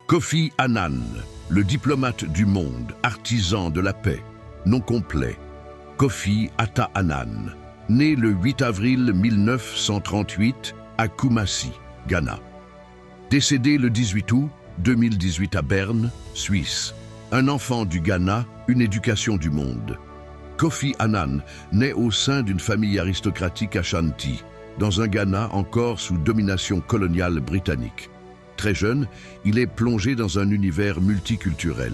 Kofi Annan, le diplomate du monde, artisan de la paix, nom complet. Kofi Atta Annan, né le 8 avril 1938 à Kumasi, Ghana. Décédé le 18 août 2018 à Berne, Suisse. Un enfant du Ghana, une éducation du monde. Kofi Annan naît au sein d'une famille aristocratique Ashanti, dans un Ghana encore sous domination coloniale britannique. Très jeune, il est plongé dans un univers multiculturel.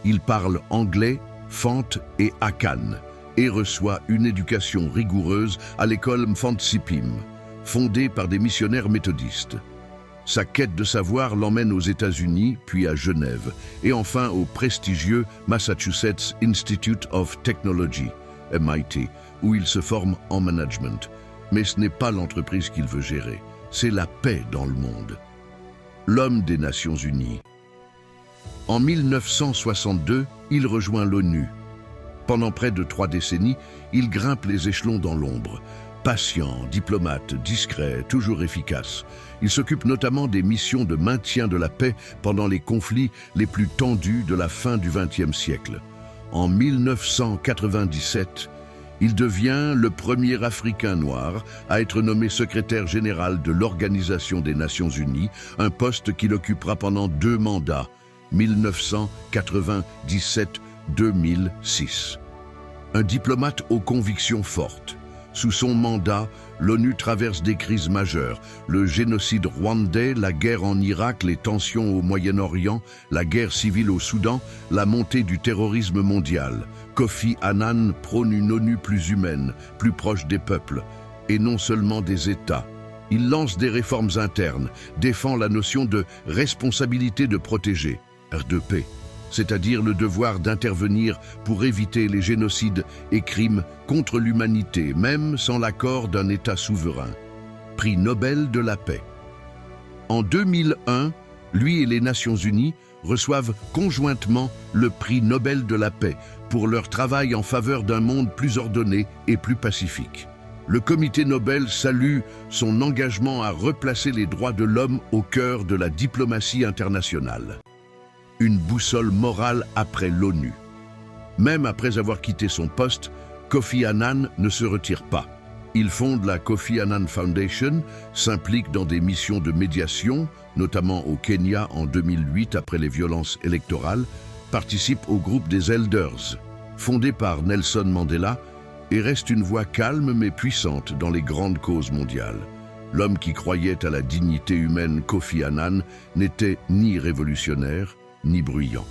Il parle anglais, fante et akan et reçoit une éducation rigoureuse à l'école Mfantsipim, fondée par des missionnaires méthodistes. Sa quête de savoir l'emmène aux États-Unis, puis à Genève, et enfin au prestigieux Massachusetts Institute of Technology, MIT, où il se forme en management. Mais ce n'est pas l'entreprise qu'il veut gérer, c'est la paix dans le monde. L'homme des Nations Unies. En 1962, il rejoint l'ONU. Pendant près de 3 décennies, il grimpe les échelons dans l'ombre. Patient, diplomate, discret, toujours efficace. Il s'occupe notamment des missions de maintien de la paix pendant les conflits les plus tendus de la fin du XXe siècle. En 1997, il devient le premier Africain noir à être nommé secrétaire général de l'Organisation des Nations Unies, un poste qu'il occupera pendant 2 mandats, 1997-2006. Un diplomate aux convictions fortes. Sous son mandat, l'ONU traverse des crises majeures, le génocide rwandais, la guerre en Irak, les tensions au Moyen-Orient, la guerre civile au Soudan, la montée du terrorisme mondial. Kofi Annan prône une ONU plus humaine, plus proche des peuples, et non seulement des États. Il lance des réformes internes, défend la notion de responsabilité de protéger, R2P, c'est-à-dire le devoir d'intervenir pour éviter les génocides et crimes contre l'humanité, même sans l'accord d'un État souverain. Prix Nobel de la paix. En 2001, lui et les Nations Unies reçoivent conjointement le prix Nobel de la paix pour leur travail en faveur d'un monde plus ordonné et plus pacifique. Le comité Nobel salue son engagement à replacer les droits de l'homme au cœur de la diplomatie internationale. Une boussole morale après l'ONU. Même après avoir quitté son poste, Kofi Annan ne se retire pas. Il fonde la Kofi Annan Foundation, s'implique dans des missions de médiation, notamment au Kenya en 2008 après les violences électorales, participe au groupe des Elders, fondé par Nelson Mandela, et reste une voix calme mais puissante dans les grandes causes mondiales. L'homme qui croyait à la dignité humaine, Kofi Annan, n'était ni révolutionnaire, ni bruyant.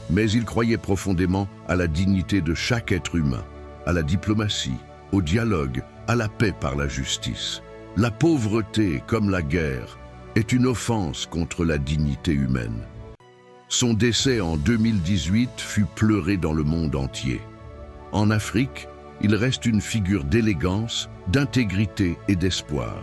Mais il croyait profondément à la dignité de chaque être humain, à la diplomatie, au dialogue, à la paix par la justice. La pauvreté, comme la guerre, est une offense contre la dignité humaine. Son décès en 2018 fut pleuré dans le monde entier. En Afrique, il reste une figure d'élégance, d'intégrité et d'espoir.